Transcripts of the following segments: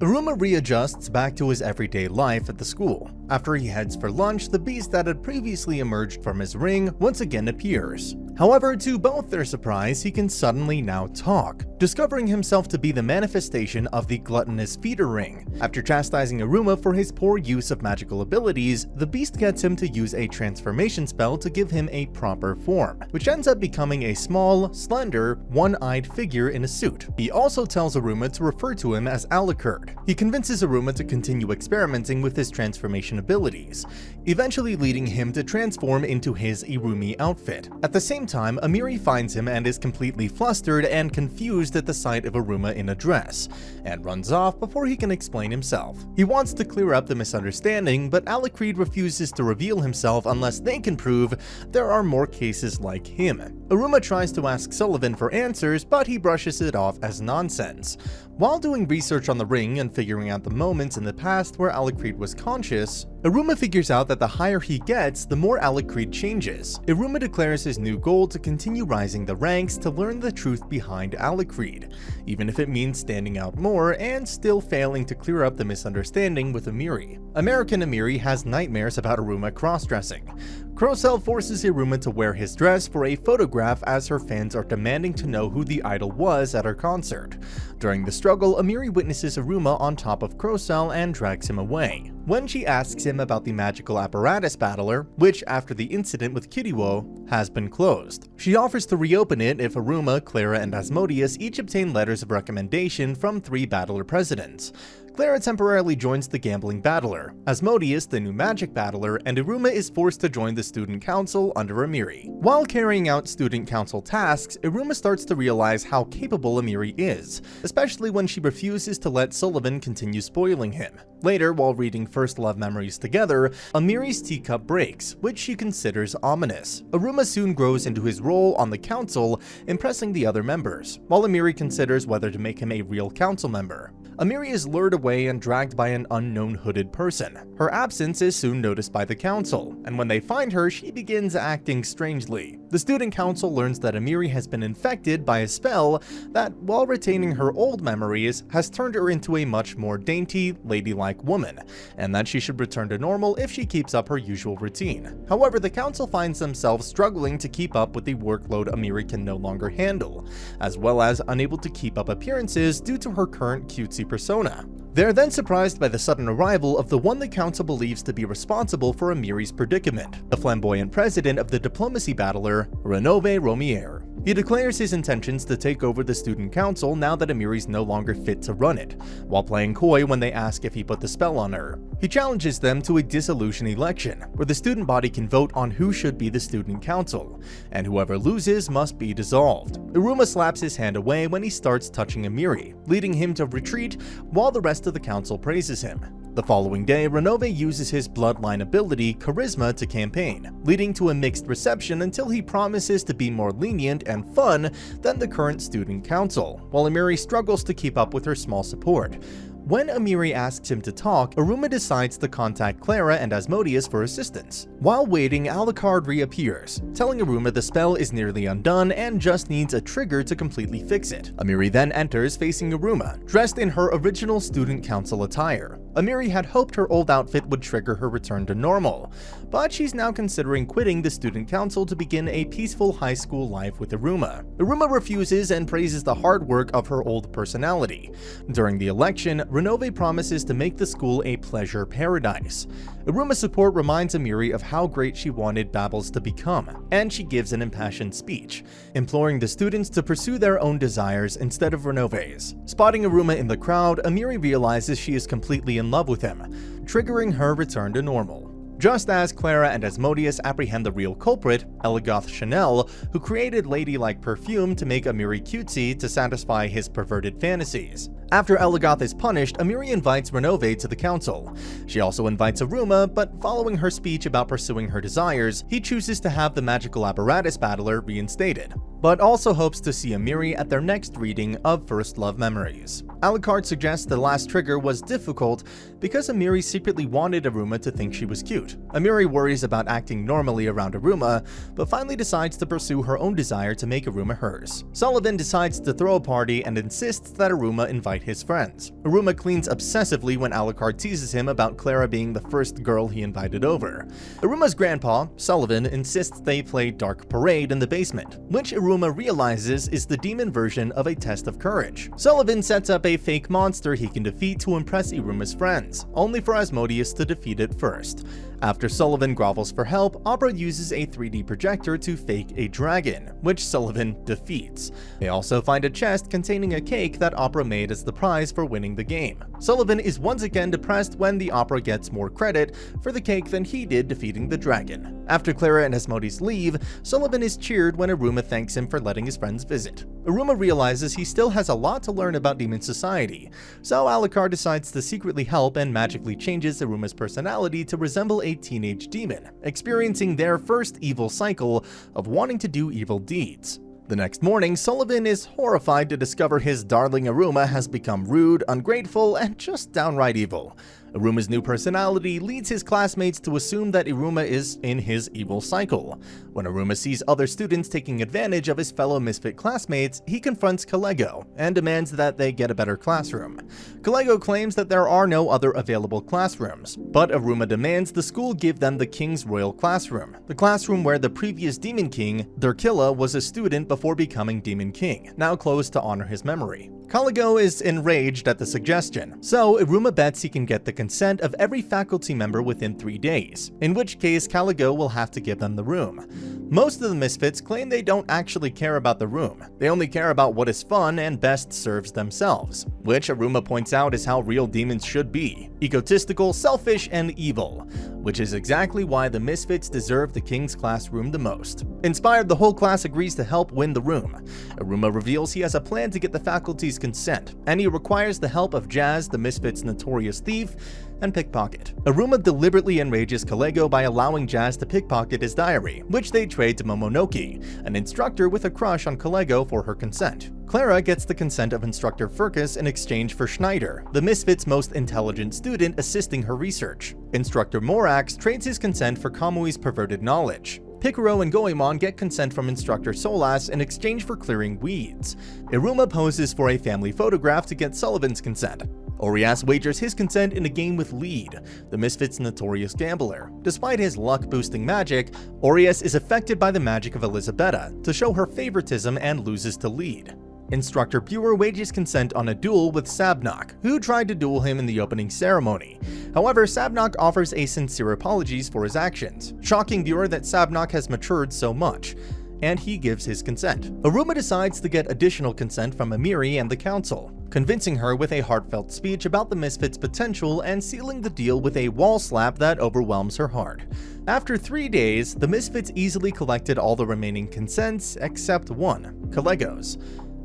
Iruma readjusts back to his everyday life at the school. After he heads for lunch, the beast that had previously emerged from his ring once again appears. However, to both their surprise, he can suddenly now talk, discovering himself to be the manifestation of the gluttonous feeder ring. After chastising Iruma for his poor use of magical abilities, the beast gets him to use a transformation spell to give him a proper form, which ends up becoming a small, slender, one-eyed figure in a suit. He also tells Iruma to refer to him as Alucard. He convinces Iruma to continue experimenting with his transformation abilities, eventually leading him to transform into his Irumi outfit. At the same time, Ameri finds him and is completely flustered and confused at the sight of Iruma in a dress, and runs off before he can explain himself. He wants to clear up the misunderstanding, but Alucard refuses to reveal himself unless they can prove there are more cases like him. Iruma tries to ask Sullivan for answers, but he brushes it off as nonsense. While doing research on the ring and figuring out the moments in the past where Alucard was conscious, Iruma figures out that the higher he gets, the more Alucard changes. Iruma declares his new goal to continue rising the ranks to learn the truth behind Alucard, even if it means standing out more and still failing to clear up the misunderstanding with Ameri. American Ameri has nightmares about Iruma cross-dressing. Crocell forces Iruma to wear his dress for a photograph as her fans are demanding to know who the idol was at her concert. During the struggle, Ameri witnesses Iruma on top of Crocell and drags him away. When she asks him about the magical apparatus battler, which after the incident with Kiriwo has been closed, she offers to reopen it if Iruma, Clara, and Asmodeus each obtain letters of recommendation from 3 battler presidents. Clara temporarily joins the gambling battler, Asmodeus the new magic battler, and Iruma is forced to join the student council under Ameri. While carrying out student council tasks, Iruma starts to realize how capable Ameri is, especially when she refuses to let Sullivan continue spoiling him. Later, while reading First Love Memories together, Ameri's teacup breaks, which she considers ominous. Iruma soon grows into his role on the council, impressing the other members, while Ameri considers whether to make him a real council member. Ameri is lured away and dragged by an unknown hooded person. Her absence is soon noticed by the council, and when they find her, she begins acting strangely. The student council learns that Ameri has been infected by a spell that, while retaining her old memories, has turned her into a much more dainty, ladylike woman, and that she should return to normal if she keeps up her usual routine. However, the council finds themselves struggling to keep up with the workload Ameri can no longer handle, as well as unable to keep up appearances due to her current cutesy persona. They're then surprised by the sudden arrival of the one the council believes to be responsible for Ameri's predicament, the flamboyant president of the diplomacy battler, Renove Romier. He declares his intentions to take over the student council now that Ameri's no longer fit to run it, while playing coy when they ask if he put the spell on her. He challenges them to a dissolution election, where the student body can vote on who should be the student council, and whoever loses must be dissolved. Iruma slaps his hand away when he starts touching Ameri, leading him to retreat while the rest of the council praises him. The following day, Renove uses his bloodline ability, Charisma, to campaign, leading to a mixed reception until he promises to be more lenient and fun than the current student council, while Ameri struggles to keep up with her small support. When Ameri asks him to talk, Iruma decides to contact Clara and Asmodeus for assistance. While waiting, Alucard reappears, telling Iruma the spell is nearly undone and just needs a trigger to completely fix it. Ameri then enters facing Iruma, dressed in her original student council attire. Ameri had hoped her old outfit would trigger her return to normal, but she's now considering quitting the student council to begin a peaceful high school life with Iruma. Iruma refuses and praises the hard work of her old personality. During the election, Renove promises to make the school a pleasure paradise. Iruma's support reminds Ameri of how great she wanted Babbles to become, and she gives an impassioned speech, imploring the students to pursue their own desires instead of Renove's. Spotting Iruma in the crowd, Ameri realizes she is completely in love with him, triggering her return to normal. Just as Clara and Asmodeus apprehend the real culprit, Elagath Chanel, who created ladylike perfume to make Ameri cutesy to satisfy his perverted fantasies. After Elagath is punished, Ameri invites Renove to the council. She also invites Iruma, but following her speech about pursuing her desires, he chooses to have the magical apparatus battler reinstated, but also hopes to see Ameri at their next reading of First Love Memories. Alucard suggests the last trigger was difficult because Ameri secretly wanted Iruma to think she was cute. Ameri worries about acting normally around Iruma, but finally decides to pursue her own desire to make Iruma hers. Sullivan decides to throw a party and insists that Iruma invite his friends. Iruma cleans obsessively when Alucard teases him about Clara being the first girl he invited over. Iruma's grandpa, Sullivan, insists they play Dark Parade in the basement, which Iruma realizes is the demon version of a test of courage. Sullivan sets up a fake monster he can defeat to impress Iruma's friends, only for Asmodeus to defeat it first. After Sullivan grovels for help, Abra uses a 3D projector to fake a dragon, which Sullivan defeats. They also find a chest containing a cake that Abra made as the prize for winning the game. Sullivan is once again depressed when the Abra gets more credit for the cake than he did defeating the dragon. After Clara and Asmodeus leave, Sullivan is cheered when Iruma thanks him for letting his friends visit. Iruma realizes he still has a lot to learn about demon society, so Alucard decides to secretly help and magically changes Iruma's personality to resemble a teenage demon, experiencing their first evil cycle of wanting to do evil deeds. The next morning, Sullivan is horrified to discover his darling Iruma has become rude, ungrateful, and just downright evil. Iruma's new personality leads his classmates to assume that Iruma is in his evil cycle. When Iruma sees other students taking advantage of his fellow misfit classmates, he confronts Kalego and demands that they get a better classroom. Kalego claims that there are no other available classrooms, but Iruma demands the school give them the King's Royal Classroom, the classroom where the previous Demon King, Durkilla, was a student before becoming Demon King, now closed to honor his memory. Kalego is enraged at the suggestion, so Iruma bets he can get the consent of every faculty member within 3 days, in which case Kalego will have to give them the room. Most of the misfits claim they don't actually care about the room, they only care about what is fun and best serves themselves, which Iruma points out is how real demons should be, egotistical, selfish, and evil, which is exactly why the misfits deserve the King's classroom the most. Inspired, the whole class agrees to help win the room. Iruma reveals he has a plan to get the faculty's consent, and he requires the help of Jazz, the misfits' notorious thief, and pickpocket. Iruma deliberately enrages Kalego by allowing Jazz to pickpocket his diary, which they trade to Momonoki, an instructor with a crush on Kalego, for her consent. Clara gets the consent of Instructor Furcus in exchange for Schneider, the misfit's most intelligent student assisting her research. Instructor Morax trades his consent for Kamui's perverted knowledge. Picaro and Goemon get consent from Instructor Solas in exchange for clearing weeds. Iruma poses for a family photograph to get Sullivan's consent. Orias wagers his consent in a game with Lead, the misfit's notorious gambler. Despite his luck-boosting magic, Orias is affected by the magic of Elisabetta to show her favoritism and loses to Lead. Instructor Buer wages consent on a duel with Sabnok, who tried to duel him in the opening ceremony. However, Sabnok offers a sincere apologies for his actions, shocking Buer that Sabnok has matured so much, and he gives his consent. Iruma decides to get additional consent from Ameri and the council, convincing her with a heartfelt speech about the misfits' potential and sealing the deal with a wall slap that overwhelms her heart. After 3 days, the misfits easily collected all the remaining consents except one, Kalego's.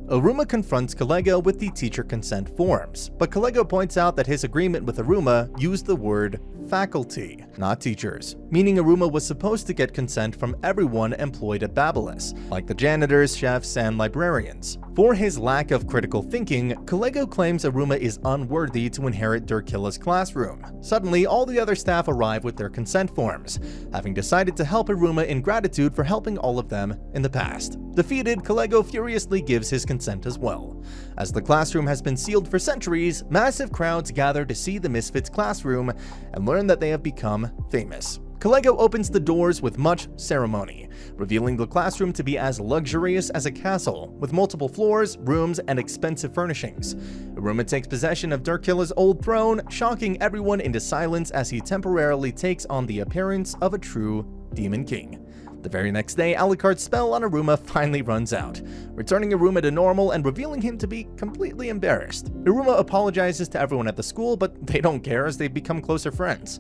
Iruma confronts Kalego with the teacher consent forms, but Kalego points out that his agreement with Iruma used the word faculty, not teachers, meaning Iruma was supposed to get consent from everyone employed at Babylos, like the janitors, chefs, and librarians. For his lack of critical thinking, Kalego claims Iruma is unworthy to inherit Durkilla's classroom. Suddenly, all the other staff arrive with their consent forms, having decided to help Iruma in gratitude for helping all of them in the past. Defeated, Kalego furiously gives his consent as well. As the classroom has been sealed for centuries, massive crowds gather to see the Misfits' classroom and learn that they have become famous. Kalego opens the doors with much ceremony, revealing the classroom to be as luxurious as a castle, with multiple floors, rooms, and expensive furnishings. Iruma takes possession of Durkilla's old throne, shocking everyone into silence as he temporarily takes on the appearance of a true Demon King. The very next day, Alucard's spell on Iruma finally runs out, returning Iruma to normal and revealing him to be completely embarrassed. Iruma apologizes to everyone at the school, but they don't care as they've become closer friends.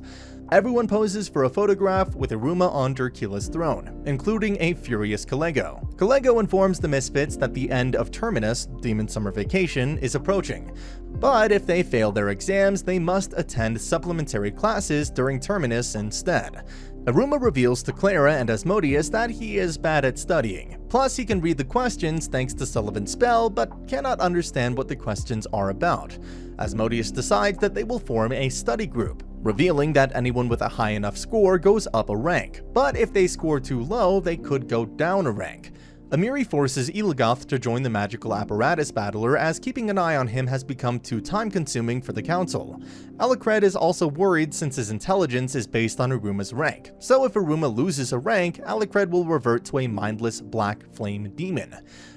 Everyone poses for a photograph with Iruma on Durkilla's throne, including a furious Kalego. Kalego informs the Misfits that the end of Terminus, Demon Summer Vacation, is approaching. But if they fail their exams, they must attend supplementary classes during Terminus instead. Iruma reveals to Clara and Asmodeus that he is bad at studying. Plus, he can read the questions thanks to Sullivan's spell, but cannot understand what the questions are about. Asmodeus decides that they will form a study group, revealing that anyone with a high enough score goes up a rank, but if they score too low, they could go down a rank. Ameri forces Elagath to join the magical apparatus battler, as keeping an eye on him has become too time-consuming for the council. Alucard is also worried since his intelligence is based on Iruma's rank, so if Iruma loses a rank, Alucard will revert to a mindless black flame demon.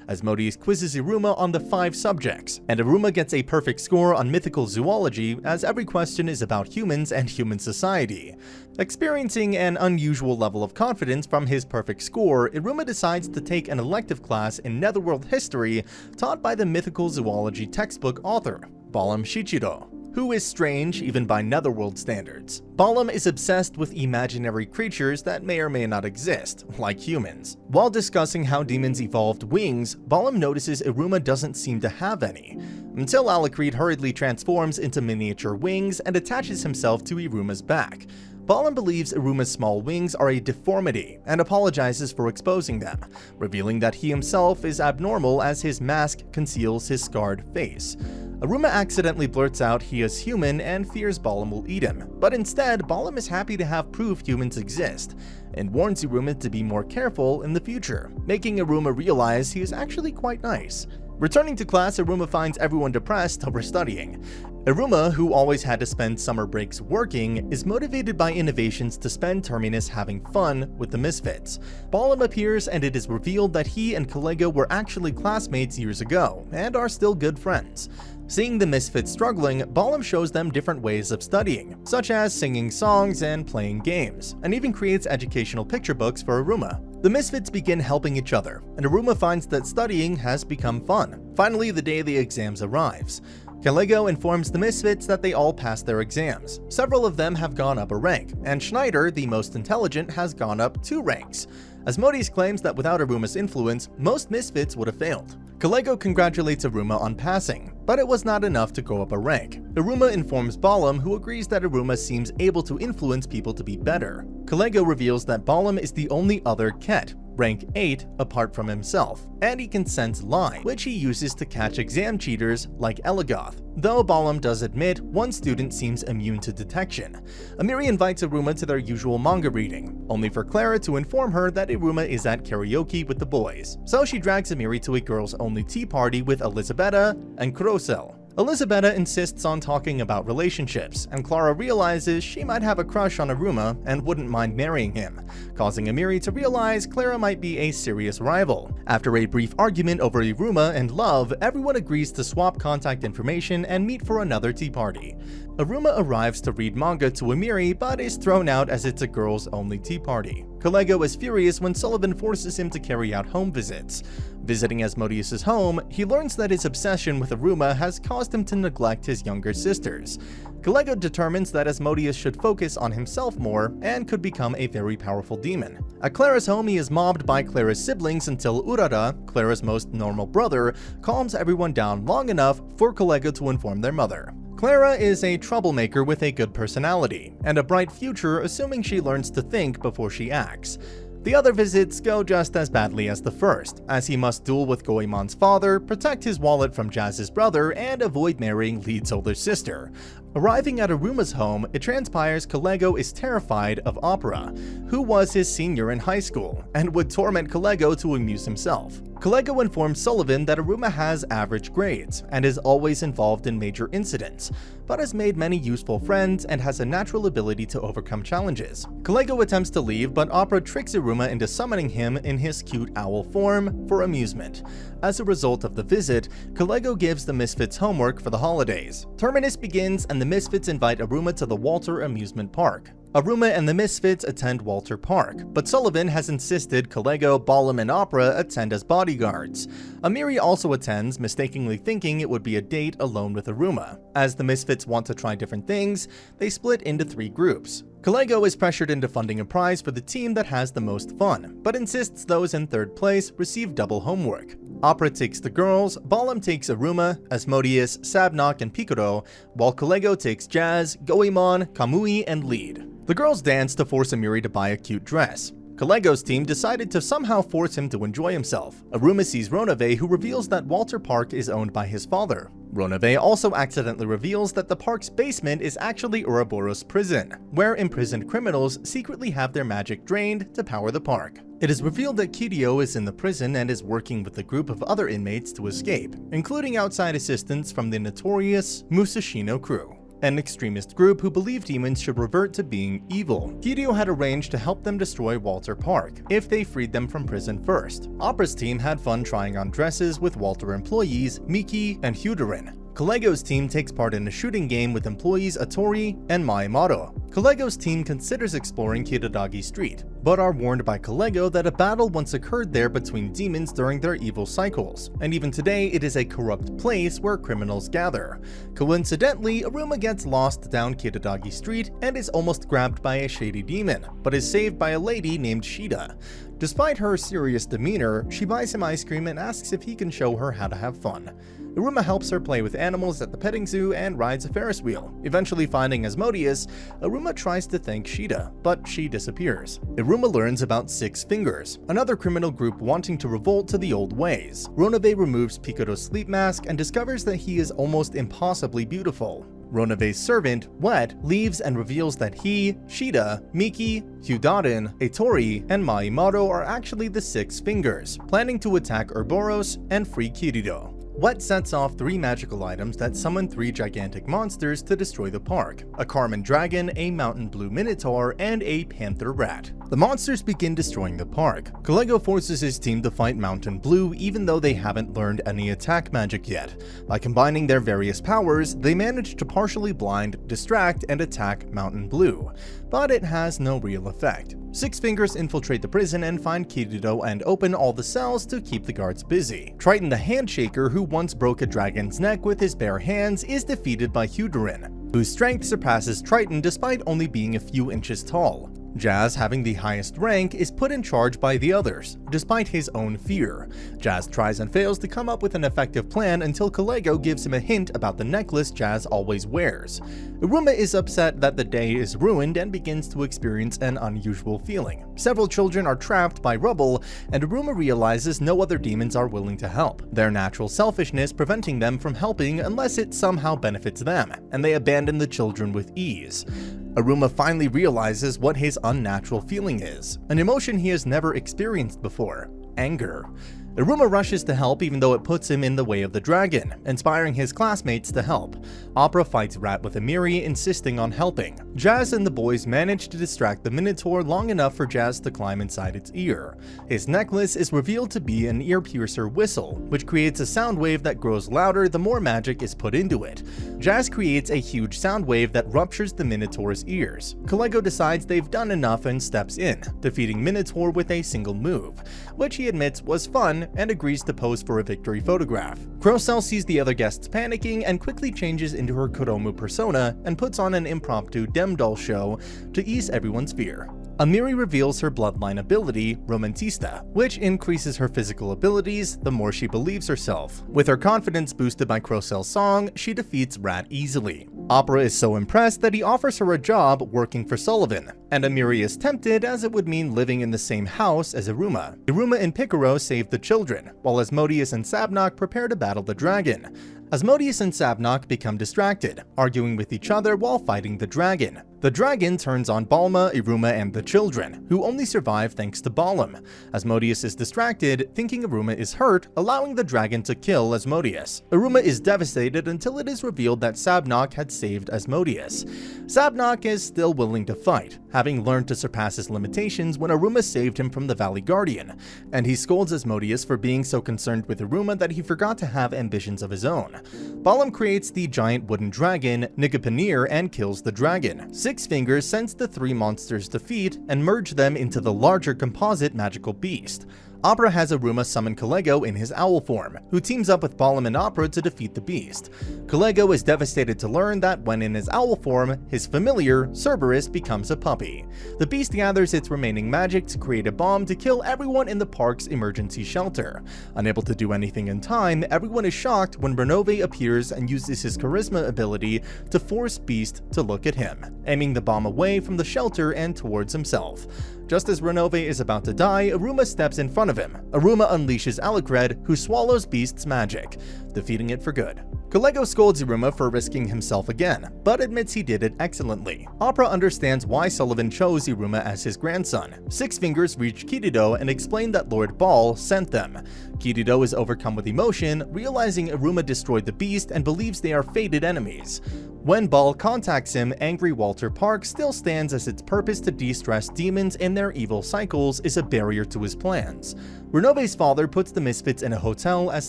Asmodeus quizzes Iruma on the 5 subjects, and Iruma gets a perfect score on mythical zoology, as every question is about humans and human society. Experiencing an unusual level of confidence from his perfect score, Iruma decides to take an elective class in Netherworld history taught by the mythical zoology textbook author, Balam Shichiro, who is strange even by Netherworld standards. Balam is obsessed with imaginary creatures that may or may not exist, like humans. While discussing how demons evolved wings, Balam notices Iruma doesn't seem to have any, until Alucard hurriedly transforms into miniature wings and attaches himself to Iruma's back. Balam believes Iruma's small wings are a deformity and apologizes for exposing them, revealing that he himself is abnormal as his mask conceals his scarred face. Iruma accidentally blurts out he is human and fears Balam will eat him, but instead Balam is happy to have proof humans exist, and warns Iruma to be more careful in the future, making Iruma realize he is actually quite nice. Returning to class, Iruma finds everyone depressed over studying. Iruma, who always had to spend summer breaks working, is motivated by innovations to spend terminus having fun with the Misfits. Balam appears and it is revealed that he and Kalego were actually classmates years ago, and are still good friends. Seeing the Misfits struggling, Balam shows them different ways of studying, such as singing songs and playing games, and even creates educational picture books for Iruma. The Misfits begin helping each other, and Iruma finds that studying has become fun. Finally, the day of the exams arrives. Kalego informs the Misfits that they all passed their exams. Several of them have gone up a rank, and Schneider, the most intelligent, has gone up 2 ranks. Asmodeus claims that without Iruma's influence, most Misfits would have failed. Kalego congratulates Iruma on passing, but it was not enough to go up a rank. Iruma informs Balam, who agrees that Iruma seems able to influence people to be better. Kalego reveals that Balam is the only other Ket, rank 8, apart from himself, and he can sense lie, which he uses to catch exam cheaters like Elagath, though Balam does admit one student seems immune to detection. Ameri invites Iruma to their usual manga reading, only for Clara to inform her that Iruma is at karaoke with the boys, so she drags Ameri to a girls-only tea party with Elisabetta and Kurosel. Elisabetta insists on talking about relationships, and Clara realizes she might have a crush on Iruma and wouldn't mind marrying him, causing Ameri to realize Clara might be a serious rival. After a brief argument over Iruma and love, everyone agrees to swap contact information and meet for another tea party. Iruma arrives to read manga to Ameri, but is thrown out as it's a girls-only tea party. Kalego is furious when Sullivan forces him to carry out home visits. Visiting Asmodeus' home, he learns that his obsession with Iruma has caused him to neglect his younger sisters. Kalego determines that Asmodeus should focus on himself more and could become a very powerful demon. At Clara's home, he is mobbed by Clara's siblings until Urara, Clara's most normal brother, calms everyone down long enough for Kalego to inform their mother. Clara is a troublemaker with a good personality, and a bright future assuming she learns to think before she acts. The other visits go just as badly as the first, as he must duel with Goemon's father, protect his wallet from Jazz's brother, and avoid marrying Lead's older sister. Arriving at Iruma's home, it transpires Kalego is terrified of Opera, who was his senior in high school, and would torment Kalego to amuse himself. Kalego informs Sullivan that Iruma has average grades, and is always involved in major incidents, but has made many useful friends and has a natural ability to overcome challenges. Kalego attempts to leave, but Opera tricks Iruma into summoning him in his cute owl form for amusement. As a result of the visit, Kalego gives the Misfits homework for the holidays. Terminus begins and the Misfits invite Iruma to the Walter Amusement Park. Iruma and the Misfits attend Walter Park, but Sullivan has insisted Kalego, Balam, and Opera attend as bodyguards. Ameri also attends, mistakenly thinking it would be a date alone with Iruma. As the Misfits want to try different things, they split into 3 groups. Kalego is pressured into funding a prize for the team that has the most fun, but insists those in 3rd place receive double homework. Opera takes the girls, Balam takes Iruma, Asmodeus, Sabnok, and Picoro, while Kalego takes Jazz, Goemon, Kamui, and Lead. The girls dance to force Ameri to buy a cute dress. Kalego's team decided to somehow force him to enjoy himself. Iruma sees Ronave, who reveals that Walter Park is owned by his father. Ronave also accidentally reveals that the park's basement is actually Ouroboros prison, where imprisoned criminals secretly have their magic drained to power the park. It is revealed that Kiryu is in the prison and is working with a group of other inmates to escape, including outside assistance from the notorious Musashino crew, an extremist group who believe demons should revert to being evil. Kiryu had arranged to help them destroy Walter Park if they freed them from prison first. Opera's team had fun trying on dresses with Walter employees Miki and Hyuderin. Kalego's team takes part in a shooting game with employees Atori and Maemoto. Kalego's team considers exploring Kiritagi Street, but are warned by Kalego that a battle once occurred there between demons during their evil cycles, and even today it is a corrupt place where criminals gather. Coincidentally, Iruma gets lost down Kiritagi Street and is almost grabbed by a shady demon, but is saved by a lady named Shida. Despite her serious demeanor, she buys him ice cream and asks if he can show her how to have fun. Iruma helps her play with animals at the petting zoo and rides a Ferris wheel. Eventually finding Asmodeus, Iruma tries to thank Shida, but she disappears. Iruma learns about Six Fingers, another criminal group wanting to revolt to the old ways. Ronave removes Picato's sleep mask and discovers that he is almost impossibly beautiful. Ronave's servant, Wet, leaves and reveals that he, Shida, Miki, Hyuderin, Atori, and Maemoto are actually the Six Fingers, planning to attack Ouroboros and free Kiryu. Wet sets off 3 magical items that summon 3 gigantic monsters to destroy the park: a Carmen Dragon, a Mountain Blue Minotaur, and a Panther Rat. The monsters begin destroying the park. Kalego forces his team to fight Mountain Blue even though they haven't learned any attack magic yet. By combining their various powers, they manage to partially blind, distract, and attack Mountain Blue, but it has no real effect. Six Fingers infiltrate the prison and find Kiryu and open all the cells to keep the guards busy. Triton the Handshaker, who once broke a dragon's neck with his bare hands, is defeated by Hyuderin, whose strength surpasses Triton despite only being a few inches tall. Jazz, having the highest rank, is put in charge by the others, despite his own fear. Jazz tries and fails to come up with an effective plan until Kalego gives him a hint about the necklace Jazz always wears. Iruma is upset that the day is ruined and begins to experience an unusual feeling. Several children are trapped by rubble, and Iruma realizes no other demons are willing to help, their natural selfishness preventing them from helping unless it somehow benefits them, and they abandon the children with ease. Iruma finally realizes what his unnatural feeling is, an emotion he has never experienced before: anger. Iruma rushes to help even though it puts him in the way of the dragon, inspiring his classmates to help. Opera fights Rat with Ameri, insisting on helping. Jazz and the boys manage to distract the Minotaur long enough for Jazz to climb inside its ear. His necklace is revealed to be an ear-piercer whistle, which creates a sound wave that grows louder the more magic is put into it. Jazz creates a huge sound wave that ruptures the Minotaur's ears. Kalego decides they've done enough and steps in, defeating Minotaur with a single move, which he admits was fun and agrees to pose for a victory photograph. Crocell sees the other guests panicking and quickly changes into her Kuromu persona and puts on an impromptu Demdoll show to ease everyone's fear. Ameri reveals her bloodline ability, Romantista, which increases her physical abilities the more she believes herself. With her confidence boosted by Crocell's song, she defeats Rat easily. Opera is so impressed that he offers her a job working for Sullivan, and Ameri is tempted as it would mean living in the same house as Iruma. Iruma and Picaro save the children, while Asmodeus and Sabnok prepare to battle the dragon. Asmodeus and Sabnok become distracted, arguing with each other while fighting the dragon. The dragon turns on Balma, Iruma, and the children, who only survive thanks to Balam. Asmodeus is distracted, thinking Iruma is hurt, allowing the dragon to kill Asmodeus. Iruma is devastated until it is revealed that Sabnok had saved Asmodeus. Sabnok is still willing to fight, having learned to surpass his limitations when Iruma saved him from the Valley Guardian, and he scolds Asmodeus for being so concerned with Iruma that he forgot to have ambitions of his own. Balam creates the giant wooden dragon, Nigapanir, and kills the dragon. Six Fingers sends the 3 monsters to defeat and merge them into the larger composite magical beast. Opera has Iruma summon Kalego in his owl form, who teams up with Balam and Opera to defeat the beast. Kalego is devastated to learn that when in his owl form, his familiar, Cerberus, becomes a puppy. The beast gathers its remaining magic to create a bomb to kill everyone in the park's emergency shelter. Unable to do anything in time, everyone is shocked when Renove appears and uses his charisma ability to force Beast to look at him, aiming the bomb away from the shelter and towards himself. Just as Renove is about to die, Iruma steps in front of him. Iruma unleashes Alucred, who swallows Beast's magic, defeating it for good. Kalego scolds Iruma for risking himself again, but admits he did it excellently. Opera understands why Sullivan chose Iruma as his grandson. Six Fingers reach Kirido and explain that Lord Ball sent them. Kirido is overcome with emotion, realizing Iruma destroyed the beast and believes they are fated enemies. When Ball contacts him, angry Walter Park still stands as its purpose to de-stress demons in their evil cycles is a barrier to his plans. Renove's father puts the misfits in a hotel as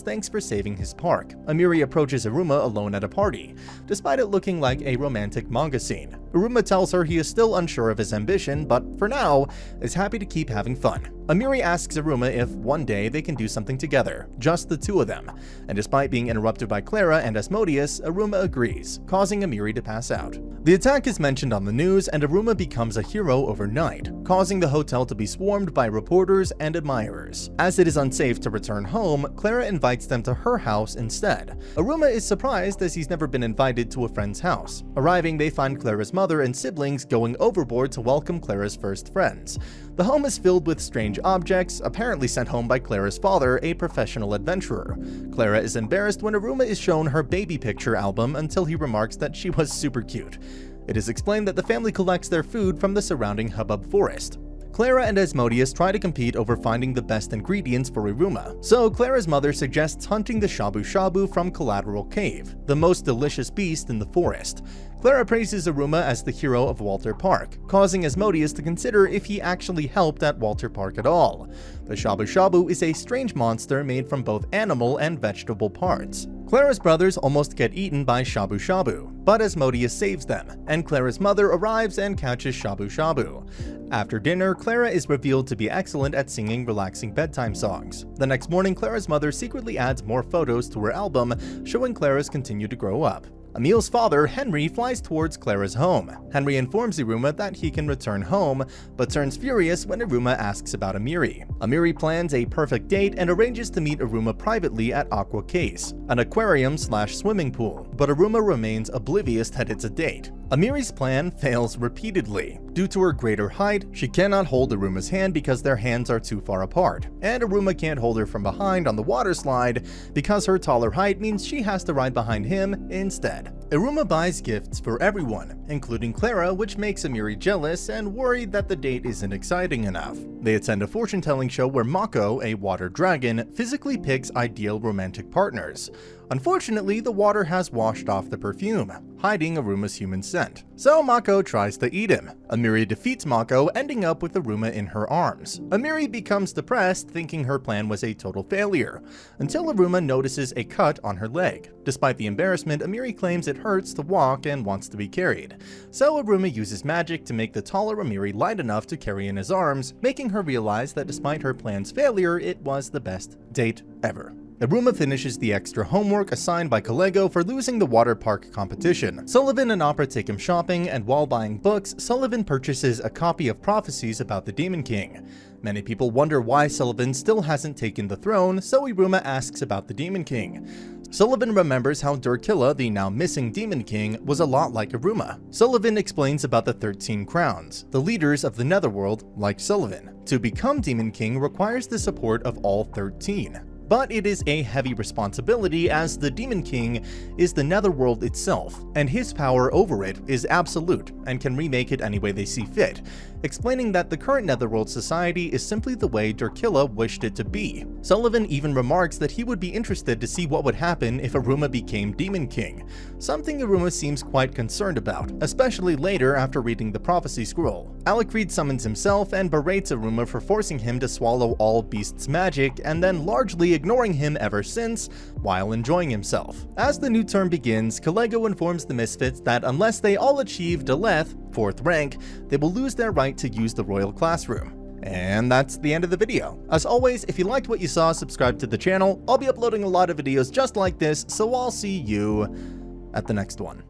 thanks for saving his park. Ameri approaches Iruma alone at a party, despite it looking like a romantic manga scene. Iruma tells her he is still unsure of his ambition, but for now, is happy to keep having fun. Ameri asks Iruma if one day they can do something together, just the two of them, and despite being interrupted by Clara and Asmodeus, Iruma agrees, causing Ameri to pass out. The attack is mentioned on the news, and Iruma becomes a hero overnight, causing the hotel to be swarmed by reporters and admirers. As it is unsafe to return home, Clara invites them to her house instead. Iruma is surprised as he's never been invited to a friend's house. Arriving, they find Clara's mother and siblings going overboard to welcome Clara's first friends. The home is filled with strange objects, apparently sent home by Clara's father, a professional adventurer. Clara is embarrassed when Iruma is shown her baby picture album until he remarks that she was super cute. It is explained that the family collects their food from the surrounding hubbub forest. Clara and Asmodeus try to compete over finding the best ingredients for Iruma, so Clara's mother suggests hunting the shabu shabu from Collateral Cave, the most delicious beast in the forest. Clara praises Iruma as the hero of Walter Park, causing Asmodeus to consider if he actually helped at Walter Park at all. The shabu shabu is a strange monster made from both animal and vegetable parts. Clara's brothers almost get eaten by shabu shabu, but Asmodeus saves them, and Clara's mother arrives and catches shabu shabu. After dinner, Clara is revealed to be excellent at singing relaxing bedtime songs. The next morning, Clara's mother secretly adds more photos to her album, showing Clara's continue to grow up. Emil's father, Henry, flies towards Clara's home. Henry informs Iruma that he can return home, but turns furious when Iruma asks about Ameri. Ameri plans a perfect date and arranges to meet Iruma privately at Aqua Case, an aquarium/swimming pool, but Iruma remains oblivious that it's a date. Ameri's plan fails repeatedly. Due to her greater height, she cannot hold Iruma's hand because their hands are too far apart, and Iruma can't hold her from behind on the water slide because her taller height means she has to ride behind him instead. Iruma buys gifts for everyone, including Clara, which makes Ameri jealous and worried that the date isn't exciting enough. They attend a fortune-telling show where Mako, a water dragon, physically picks ideal romantic partners. Unfortunately, the water has washed off the perfume, hiding Iruma's human scent. So Mako tries to eat him. Ameri defeats Mako, ending up with Iruma in her arms. Ameri becomes depressed, thinking her plan was a total failure, until Iruma notices a cut on her leg. Despite the embarrassment, Ameri claims it hurts to walk and wants to be carried. So Iruma uses magic to make the taller Ameri light enough to carry in his arms, making her realize that despite her plan's failure, it was the best date ever. Iruma finishes the extra homework assigned by Kalego for losing the water park competition. Sullivan and Opera take him shopping, and while buying books, Sullivan purchases a copy of Prophecies about the Demon King. Many people wonder why Sullivan still hasn't taken the throne, so Iruma asks about the Demon King. Sullivan remembers how Durkilla, the now missing Demon King, was a lot like Iruma. Sullivan explains about the 13 crowns, the leaders of the Netherworld, like Sullivan. To become Demon King requires the support of all 13. But it is a heavy responsibility as the Demon King is the Netherworld itself, and his power over it is absolute and can remake it any way they see fit, explaining that the current Netherworld society is simply the way Durkilla wished it to be. Sullivan even remarks that he would be interested to see what would happen if Iruma became Demon King, something Iruma seems quite concerned about, especially later after reading the prophecy scroll. Alucred summons himself and berates Iruma for forcing him to swallow all Beast's magic and then largely ignoring him ever since, while enjoying himself. As the new term begins, Kalego informs the Misfits that unless they all achieve Deleth, 4th rank, they will lose their right to use the royal classroom. And that's the end of the video. As always, if you liked what you saw, subscribe to the channel. I'll be uploading a lot of videos just like this, so I'll see you at the next one.